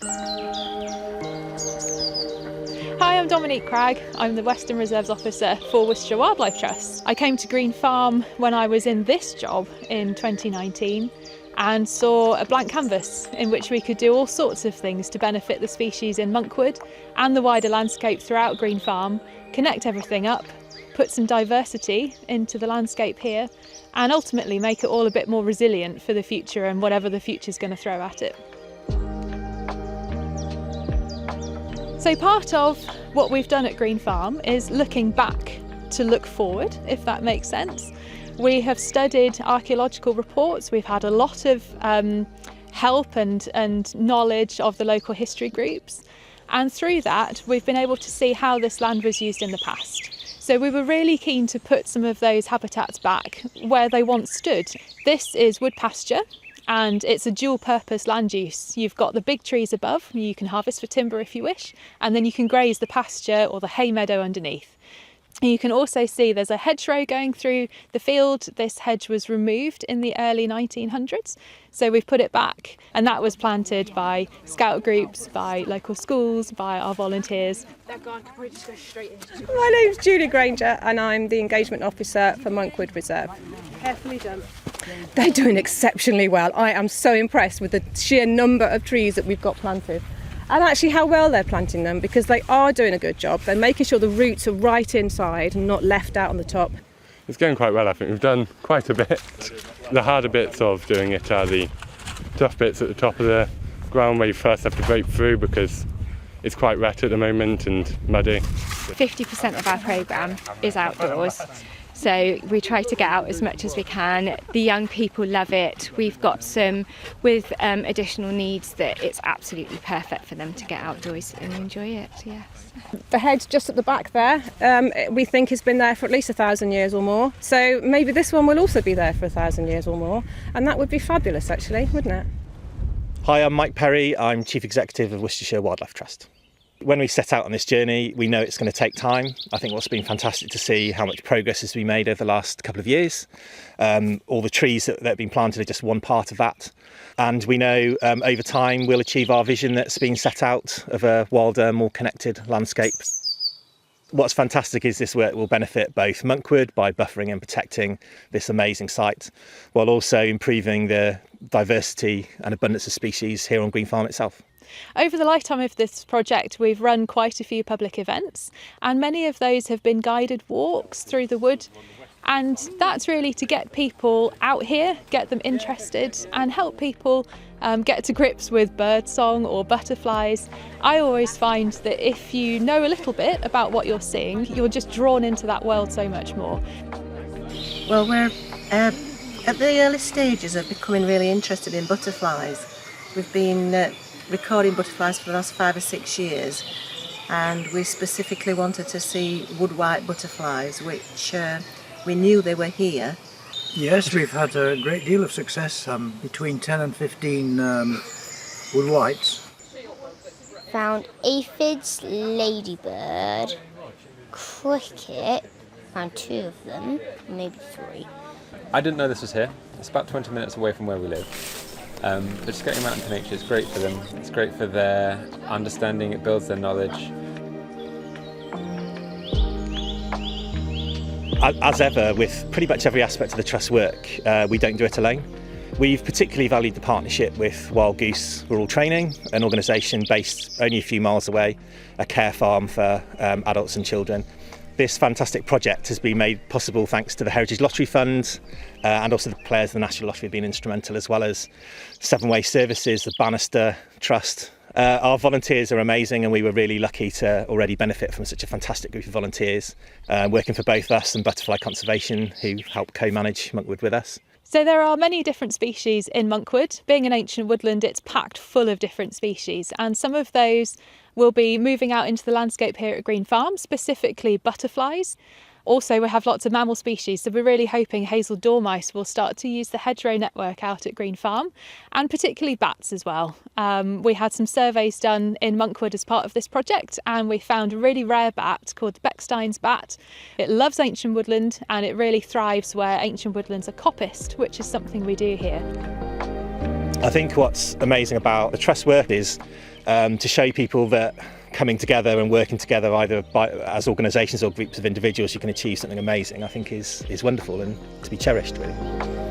Hi, I'm Dominique Cragg. I'm the Western Reserves Officer for Worcestershire Wildlife Trust. I came to Green Farm when I was in this job in 2019 and saw a blank canvas in which we could do all sorts of things to benefit the species in Monkwood and the wider landscape throughout Green Farm, connect everything up, put some diversity into the landscape here, and ultimately make it all a bit more resilient for the future and whatever the future's going to throw at it. So part of what we've done at Green Farm is looking back to look forward, if that makes sense. We have studied archaeological reports, we've had a lot of help and knowledge of the local history groups, and through that we've been able to see how this land was used in the past. So we were really keen to put some of those habitats back where they once stood. This is wood pasture, and it's a dual purpose land use. You've got the big trees above, you can harvest for timber if you wish, and then you can graze the pasture or the hay meadow underneath. And you can also see there's a hedgerow going through the field. This hedge was removed in the early 1900s, so we've put it back, and that was planted by scout groups, by local schools, by our volunteers. My name's Julie Granger and I'm the Engagement Officer for Monkwood Reserve. Carefully done. They're doing exceptionally well. I am so impressed with the sheer number of trees that we've got planted. And actually how well they're planting them, because they are doing a good job. They're making sure the roots are right inside and not left out on the top. It's going quite well, I think. We've done quite a bit. The harder bits of doing it are the tough bits at the top of the ground where you first have to break through because it's quite wet at the moment and muddy. 50% of our programme is outdoors. So we try to get out as much as we can. The young people love it. We've got some with additional needs that it's absolutely perfect for them to get outdoors and enjoy it, yes. The hedge just at the back there, we think has been there for at least 1,000 years or more. So maybe this one will also be there for 1,000 years or more. And that would be fabulous actually, wouldn't it? Hi, I'm Mike Perry. I'm Chief Executive of Worcestershire Wildlife Trust. When we set out on this journey, we know it's going to take time. I think what's been fantastic to see how much progress has been made over the last couple of years. All the trees that have been planted are just one part of that. And we know over time we'll achieve our vision that's been set out of a wilder, more connected landscape. What's fantastic is this work will benefit both Monkwood by buffering and protecting this amazing site, while also improving the diversity and abundance of species here on Green Farm itself. Over the lifetime of this project, we've run quite a few public events, and many of those have been guided walks through the wood. And that's really to get people out here, get them interested, and help people get to grips with birdsong or butterflies. I always find that if you know a little bit about what you're seeing, you're just drawn into that world so much more. Well, we're at the early stages of becoming really interested in butterflies. We've been recording butterflies for the last 5 or 6 years, and we specifically wanted to see wood white butterflies, which we knew they were here. Yes, we've had a great deal of success, between 10 and 15 wood whites. Found aphids, ladybird, cricket, found 2 of them, maybe 3. I didn't know this was here. It's about 20 minutes away from where we live. But just getting them out into nature is great for them. It's great for their understanding, it builds their knowledge. As ever, with pretty much every aspect of the Trust work, we don't do it alone. We've particularly valued the partnership with Wild Goose Rural Training, an organisation based only a few miles away, a care farm for adults and children. This fantastic project has been made possible thanks to the Heritage Lottery Fund, and also the players of the National Lottery have been instrumental, as well as Seven Way Services, the Bannister Trust. Our volunteers are amazing, and we were really lucky to already benefit from such a fantastic group of volunteers working for both us and Butterfly Conservation, who help co-manage Monkwood with us. So there are many different species in Monkwood. Being an ancient woodland, it's packed full of different species, and some of those will be moving out into the landscape here at Green Farm, specifically butterflies. Also, we have lots of mammal species, so we're really hoping hazel dormice will start to use the hedgerow network out at Green Farm, and particularly bats as well. We had some surveys done in Monkwood as part of this project, and we found a really rare bat called the Beckstein's bat. It loves ancient woodland, and it really thrives where ancient woodlands are coppiced, which is something we do here. I think what's amazing about the Trust work is to show people that coming together and working together either as organisations or groups of individuals, you can achieve something amazing, I think is wonderful and to be cherished, really.